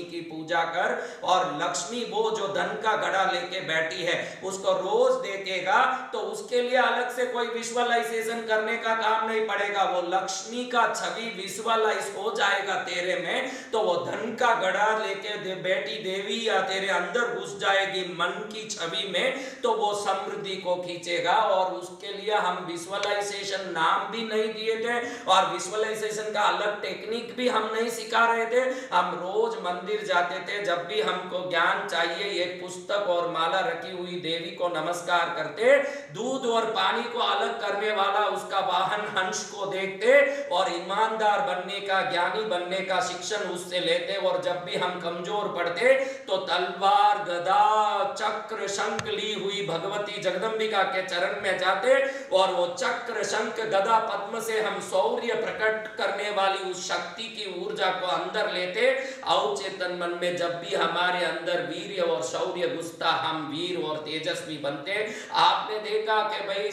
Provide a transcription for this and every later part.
की पूजा कर, और लक्ष्मी वो जो धन का घड़ा लेके बैठी है उसको रोज देखेगा तो उसके लिए अलग से कोई विजुअलाइजेशन करने का काम नहीं पड़ेगा। वो लक्ष्मी का छवि विजुअलाइज हो जाएगा तेरे में, तो वो धन का घड़ा लेके बैठी देवी या तेरे अंदर घुस जाएगी मन की छवि में, तो वो समृद्धि को खींचेगा। और उसके लिए हम विजुअलाइजेशन नाम भी नहीं दिए थे और विजुअलाइजेशन का अलग टेक्निक भी हम नहीं सिखा रहे थे। हम रोज मंदिर जाते थे, जब भी हमको ज्ञान चाहिए एक पुस्तक और माला रखी हुई देवी को नमस्कार करते, दूध और पानी को अलग करने वाला उसका वाहन हंस को देखते और ईमानदार बनने का, ज्ञानी बनने का शिक्षण उससे लेते। और जब भी हम कमजोर पड़ते तो तलवार, गदा, चक्र, शंख ली हुई भगवती जगदंबिका के चरण में जाते और वो चक्र, शंख, गदा, पद्म से हम शौर्य प्रकट करने वाली उस शक्ति की ऊर्जा को अंदर लेते। अवचेतन मन में जब भी हमारे अंदर वीर्य और शौर्य घुसता, हम वीर और तेजस्वी बनते। आपने देखा कि भाई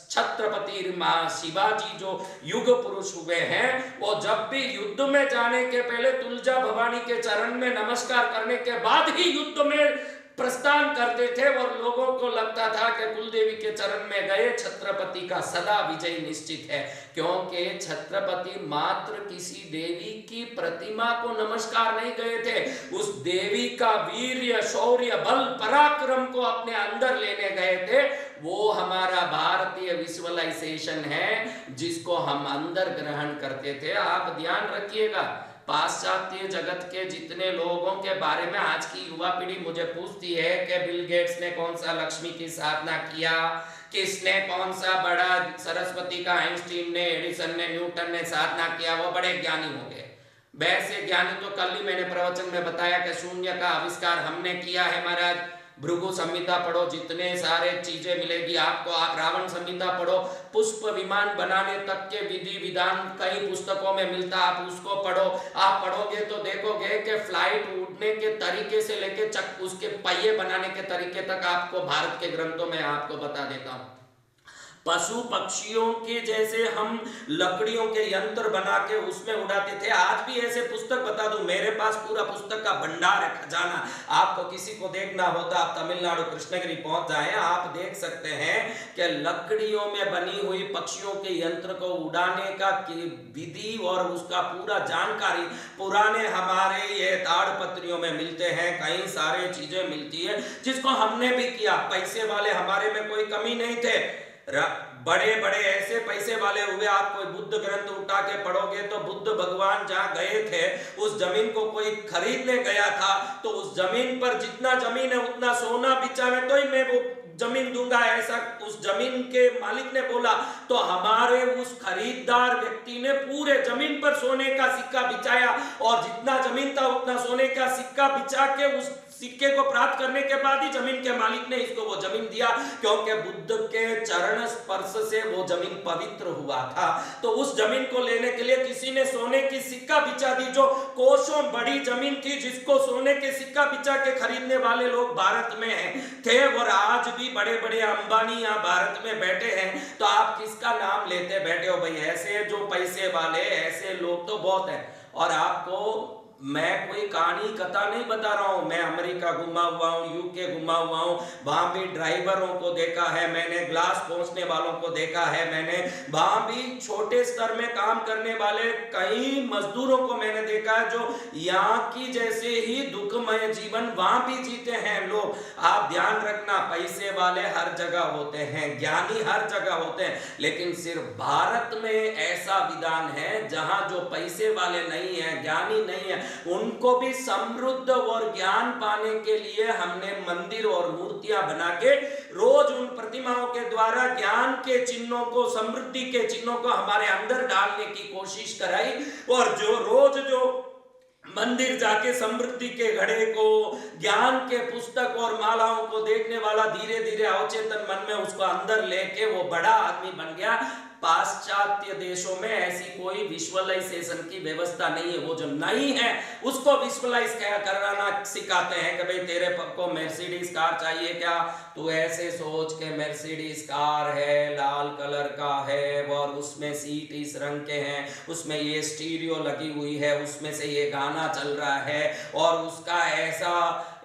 छत्रपति शिवाजी जो युग पुरुष हुए हैं, वो जब भी युद्ध में जाने के पहले तुलजा भवानी के चरण में नमस्कार करने के बाद ही युद्ध में प्रस्थान करते थे। और लोगों को लगता था कि कुलदेवी के चरण में गए, छत्रपति का सदा विजय निश्चित है, क्योंकि छत्रपति मात्र किसी देवी की प्रतिमा को नमस्कार नहीं गए थे, उस देवी का वीर्य, शौर्य, बल, पराक्रम को अपने अंदर लेने गए थे। वो हमारा भारतीय विजुअलाइजेशन है जिसको हम अंदर ग्रहण करते थे। आप ध्यान रखिएगा, पाश्चात्य जगत के जितने लोगों के बारे में आज की युवा पीढ़ी मुझे पूछती है कि बिल गेट्स ने कौन सा लक्ष्मी की साधना किया, किसने कौन सा बड़ा, सरस्वती का, आइंस्टीन ने, एडिसन ने, न्यूटन ने साधना किया, वो बड़े ज्ञानी हो गए। वैसे ज्ञानी तो कल ही मैंने प्रवचन में बताया कि शून्य का आविष्कार हमने किया है महाराज। भृगु संहिता पढ़ो, जितने सारे चीजें मिलेगी आपको। आप रावण संहिता पढ़ो, पुष्प विमान बनाने तक के विधि विधान कई पुस्तकों में मिलता, आप उसको पढ़ो। आप पढ़ोगे तो देखोगे कि फ्लाइट उड़ने के तरीके से लेके उसके पहिए बनाने के तरीके तक आपको भारत के ग्रंथों में आपको बता देता हूं। पशु पक्षियों के जैसे हम लकड़ियों के यंत्र बना के उसमें उड़ाते थे। आज भी ऐसे पुस्तक बता दूं, मेरे पास पूरा पुस्तक का भंडार है, खजाना। आपको किसी को देखना हो तो आप तमिलनाडु कृष्णगिरी पहुंच जाएं, आप देख सकते हैं कि लकड़ियों में बनी हुई पक्षियों के यंत्र को उड़ाने का विधि और उसका पूरा जानकारी पुराने हमारे ये ताड़पत्रियों में मिलते हैं। कई सारे चीजें मिलती है जिसको हमने भी किया। पैसे वाले हमारे में कोई कमी नहीं थे, बड़े बड़े ऐसे पैसे वाले हुए। आप कोई बुद्ध ग्रंथ उठा के पढ़ोगे तो बुद्ध भगवान जहां गए थे उस जमीन को कोई खरीदने गया था, तो उस जमीन पर जितना जमीन है उतना सोना बिछावे तो ही मैं वो जमीन दूंगा, ऐसा उस जमीन के मालिक ने बोला। तो हमारे उस खरीदार व्यक्ति ने पूरे जमीन पर सोने का सिक्का बिछाया और जितना जमीन था उतना सोने का सिक्का बिछा के उस सिक्के को प्राप्त करने के बाद ही जमीन के मालिक ने इसको वो जमीन दिया, क्योंकि बुद्ध के चरण स्पर्श से वो जमीन पवित्र हुआ था। तो उस जमीन को लेने के लिए किसी ने सोने की सिक्का बिछा दी, जो कोसों बड़ी जमीन थी, जिसको सोने के सिक्का बिछा के खरीदने वाले लोग भारत में थे। और आज भी बड़े बड़े अंबानी यहाँ भारत में बैठे हैं, तो आप किसका नाम लेते बैठे हो भाई? ऐसे जो पैसे वाले, ऐसे लोग तो बहुत है। और आपको मैं कोई कहानी कथा नहीं बता रहा हूं, मैं अमेरिका घुमा हुआ हूं, यूके घुमा हुआ हूं, वहां भी ड्राइवरों को देखा है मैंने, ग्लास पहुंचने वालों को देखा है मैंने, वहां भी छोटे स्तर में काम करने वाले कई मजदूरों को मैंने देखा है जो यहाँ की जैसे ही दुखमय जीवन वहां भी जीते हैं लोग। आप ध्यान रखना, पैसे वाले हर जगह होते हैं, ज्ञानी हर जगह होते हैं, लेकिन सिर्फ भारत में ऐसा विधान है जहां जो पैसे वाले नहीं है, ज्ञानी नहीं है, उनको भी समृद्ध और ज्ञान पाने के लिए हमने मंदिर और मूर्तियां बना के रोज उन प्रतिमाओं के द्वारा ज्ञान के चिन्हों को, समृद्धि के चिन्हों को हमारे अंदर डालने की कोशिश कराई। और जो रोज जो मंदिर जाके समृद्धि के घड़े को, ज्ञान के पुस्तक और मालाओं को देखने वाला धीरे धीरे अवचेतन मन में उसको अंदर लेके वो बड़ा आदमी बन गया। पाश्चात्य देशों में ऐसी कोई विजुअलाइजेशन की व्यवस्था नहीं है। वो जो नहीं है उसको विजुअलाइज कराना सिखाते हैं कि भाई तेरे को मर्सिडीज कार चाहिए क्या, तो ऐसे सोच के मर्सिडीज कार है, लाल कलर का है और उसमें सीट इस रंग के हैं, उसमें ये स्टीरियो लगी हुई है, उसमें से ये गाना चल रहा है और उसका ऐसा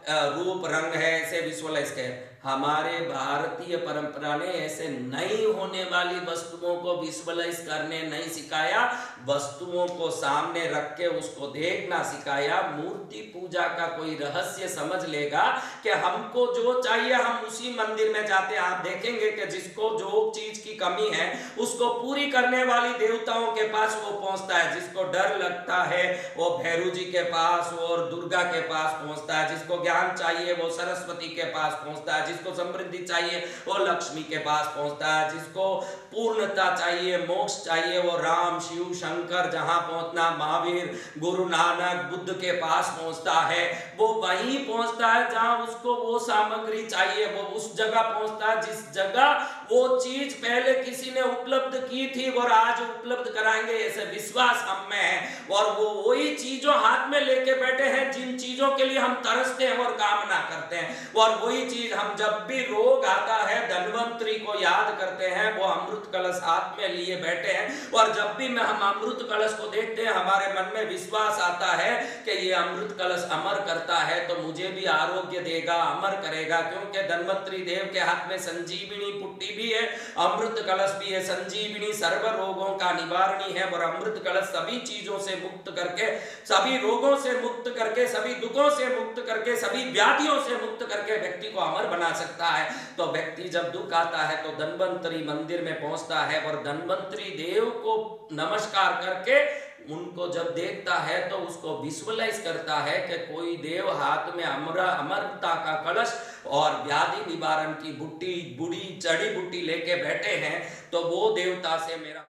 रूप रंग है, ऐसे विजुअलाइज कर। हमारे भारतीय परंपरा ने ऐसे नहीं होने वाली वस्तुओं को विजुअलाइज करने नहीं सिखाया, वस्तुओं को सामने रख के उसको देखना सिखाया। मूर्ति पूजा का कोई रहस्य समझ लेगा कि हमको जो चाहिए हम उसी मंदिर में जाते हैं। आप देखेंगे कि जिसको जो चीज की कमी है उसको पूरी करने वाली देवताओं के पास वो पहुंचता है। जिसको डर लगता है वो भैरू जी के पास और दुर्गा के पास पहुंचता है। जिसको ज्ञान चाहिए वो सरस्वती के पास पहुंचता है। जिसको समृद्धि चाहिए वो लक्ष्मी के पास पहुंचता है। जिसको पूर्णता चाहिए, मोक्ष चाहिए, वो राम, शिव, शंकर, जहां पहुंचना, महावीर, गुरु नानक, बुद्ध के पास पहुंचता है। वो वहीं पहुंचता है जहां उसको वो सामग्री चाहिए, वो उस जगह पहुंचता है जिस जगह वो चीज पहले किसी ने उपलब्ध की थी और आज उपलब्ध कराएंगे, ऐसे विश्वास हम में है। और वो वही चीजों हाथ में लेके बैठे हैं जिन चीजों के लिए हम तरसते हैं और कामना करते हैं। और वही चीज हम जब भी रोग आता है धन्वंतरी को याद करते हैं, वो अमृत कलश हाथ में लिए बैठे हैं। और जब भी हम अमृत कलश को देखते हैं हमारे मन में विश्वास आता है कि ये अमृत कलश अमर करता है तो मुझे भी आरोग्य देगा, अमर करेगा। क्योंकि धन्वंतरी देव के हाथ में संजीवनी पुट्टी भी है, अमृत कलश भी है। संजीवनी सर्व रोगों का निवारणी है और अमृत कलश सभी चीजों से मुक्त करके, सभी रोगों से मुक्त करके, सभी दुखों से मुक्त करके, सभी व्याधियों से मुक्त करके व्यक्ति को अमर बना सकता है। तो व्यक्ति जब दुख आता है तो धन्वंतरी मंदिर में पहुंचता है और धन्वंतरी देव को नमस्कार करके उनको जब देखता है तो उसको विजुअलाइज करता है कि कोई देव हाथ में अमरता का कलश और व्याधि निवारण की बुट्टी, बुड़ी जड़ी बूटी लेके बैठे हैं, तो वो देवता से मेरा